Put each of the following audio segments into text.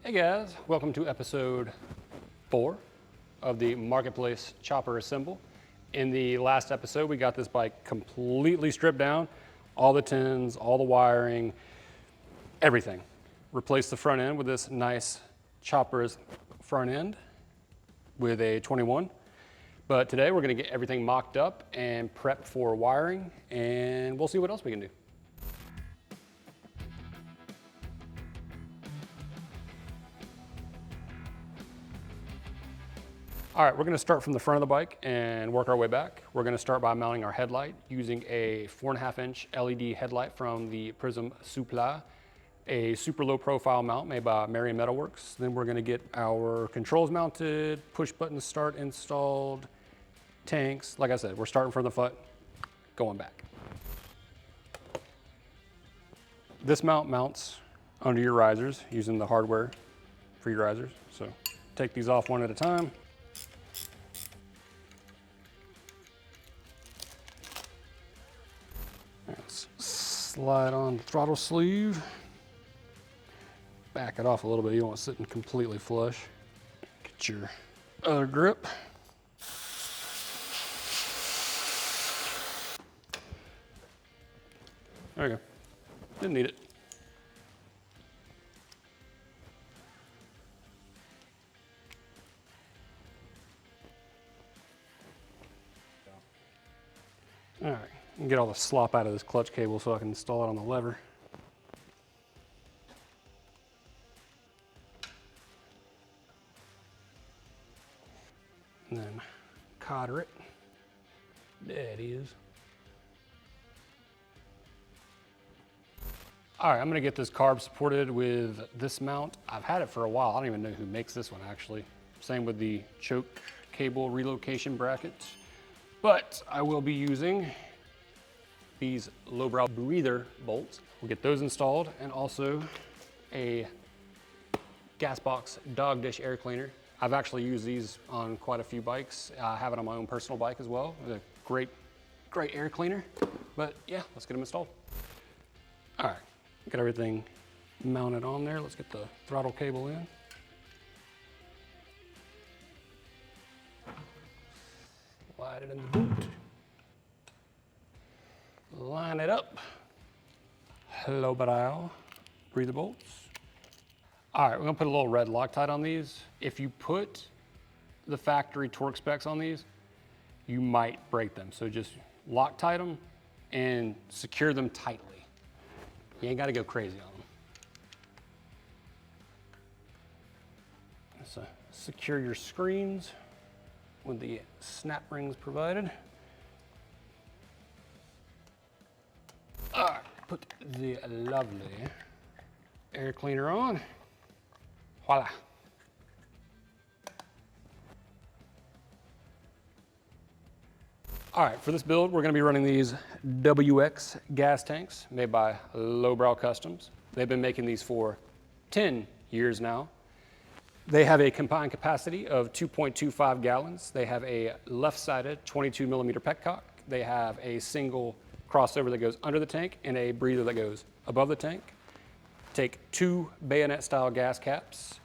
Hey guys, welcome to episode 4 of the Marketplace Chopper Assemble. In the last episode, we got this bike completely stripped down, all the tins, all the wiring, everything. Replaced the front end with this nice Chopper's front end with a 21. But today we're gonna get everything mocked up and prepped for wiring, and we'll see what else we can do. All right, we're gonna start from the front of the bike and work our way back. We're gonna start by mounting our headlight using a 4.5-inch LED headlight from the Prism Supply, a super low profile mount made by Marion Metalworks. Then we're gonna get our controls mounted, push button start installed, tanks. Like I said, we're starting from the front, going back. This mount mounts under your risers using the hardware for your risers. So take these off one at a time. Let's slide on the throttle sleeve. Back it off a little bit. You don't want it sitting completely flush. Get your other grip. There you go. Didn't need it. All right. Get all the slop out of this clutch cable so I can install it on the lever. And then cotter it. There it is. All right, I'm gonna get this carb supported with this mount. I've had it for a while. I don't even know who makes this one actually. Same with the choke cable relocation brackets. But I will be using these lowbrow breather bolts. We'll get those installed, and also a gas box dog dish air cleaner. I've actually used these on quite a few bikes. I have it on my own personal bike as well. It's a great air cleaner. But yeah, let's get them installed. All right, get everything mounted on there. Let's get the throttle cable in. Slide it in the boot. Line it up. Lowbrow breather bolts. All right, we're gonna put a little red Loctite on these. If you put the factory torque specs on these, you might break them. So just Loctite them and secure them tightly. You ain't gotta go crazy on them. So secure your screens with the snap rings provided. All right, put the lovely air cleaner on. Voila. All right, for this build, we're gonna be running these WX gas tanks made by Lowbrow Customs. They've been making these for 10 years now. They have a combined capacity of 2.25 gallons. They have a left-sided 22 millimeter petcock. They have a single crossover that goes under the tank and a breather that goes above the tank. Take 2 bayonet style gas caps,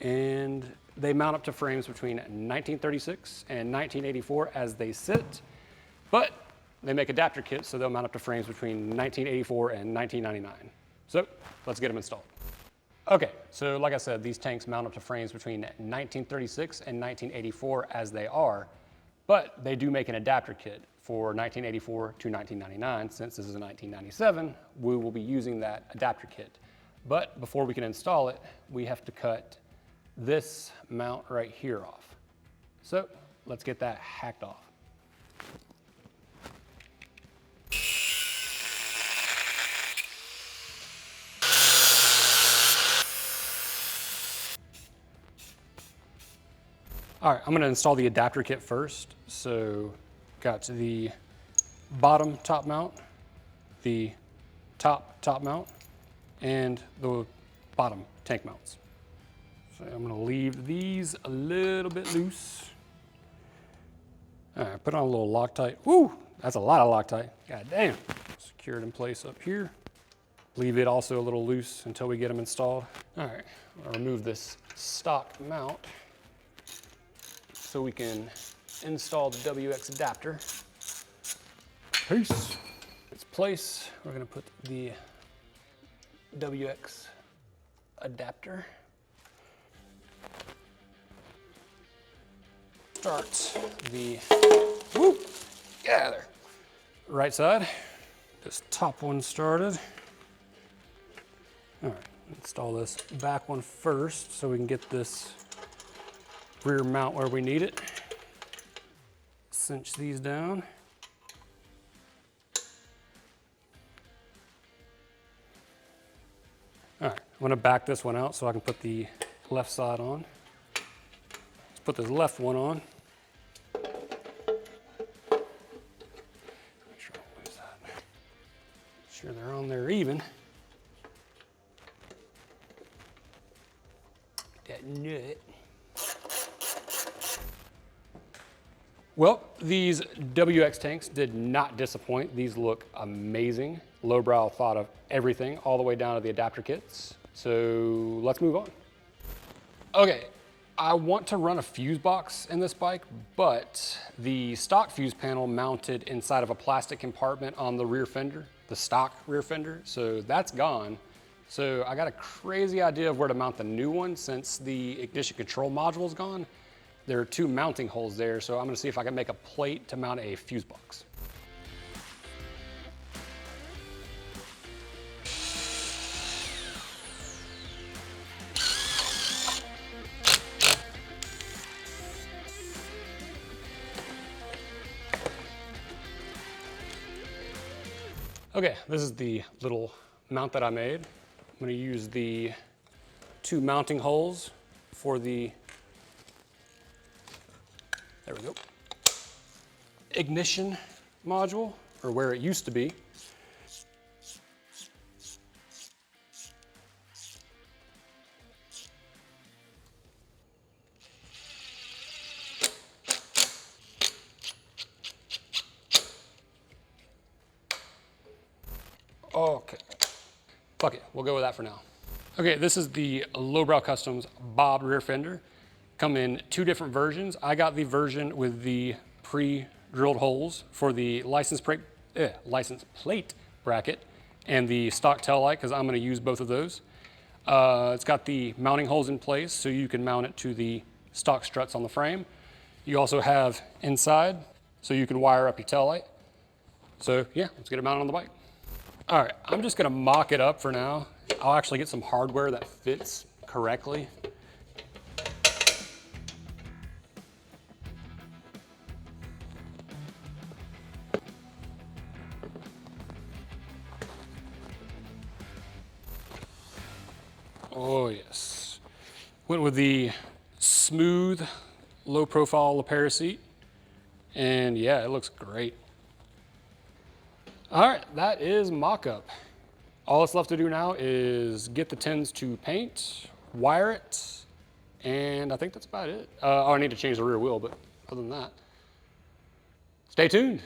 and they mount up to frames between 1936 and 1984 as they sit, but they make adapter kits so they'll mount up to frames between 1984 and 1999. So let's get them installed. Okay, so like I said, these tanks mount up to frames between 1936 and 1984 as they are, but they do make an adapter kit for 1984 to 1999. Since this is a 1997, we will be using that adapter kit. But before we can install it, we have to cut this mount right here off. So let's get that hacked off. All right, I'm gonna install the adapter kit first. So got the bottom top mount, the top mount, and the bottom tank mounts. So I'm gonna leave these a little bit loose. All right, put on a little Loctite. Woo, that's a lot of Loctite. God damn. Secure it in place up here. Leave it also a little loose until we get them installed. All right, I'll remove this stock mount so we can install the WX adapter. Peace. Its place, we're gonna put the WX adapter. Start the, whoop, yeah, there. Right side, this top one started. All right, install this back one first so we can get this rear mount where we need it. Cinch these down. All right, I'm gonna back this one out so I can put the left side on. Let's put this left one on. Make sure I don't lose that. Make sure they're on there even. That nut. Well, these WX tanks did not disappoint. These look amazing. Lowbrow thought of everything all the way down to the adapter kits. So let's move on. Okay, I want to run a fuse box in this bike, but the stock fuse panel mounted inside of a plastic compartment on the rear fender, the stock rear fender, so that's gone. So I got a crazy idea of where to mount the new one since the ignition control module is gone. There are 2 mounting holes there, so I'm gonna see if I can make a plate to mount a fuse box. Okay, this is the little mount that I made. I'm gonna use the 2 mounting holes for the, there we go, ignition module, or where it used to be. Okay, fuck it, we'll go with that for now. Okay, this is the Lowbrow Customs Bob rear fender. Come in 2 different versions. I got the version with the pre-drilled holes for the license plate bracket and the stock tail light, because I'm gonna use both of those. It's got the mounting holes in place so you can mount it to the stock struts on the frame. You also have inside so you can wire up your tail light. So yeah, let's get it mounted on the bike. All right, I'm just gonna mock it up for now. I'll actually get some hardware that fits correctly. Oh yes. Went with the smooth, low profile lapel seat. And yeah, it looks great. All right, that is mock-up. All that's left to do now is get the tins to paint, wire it, and I think that's about it. Oh, I need to change the rear wheel, but other than that, stay tuned.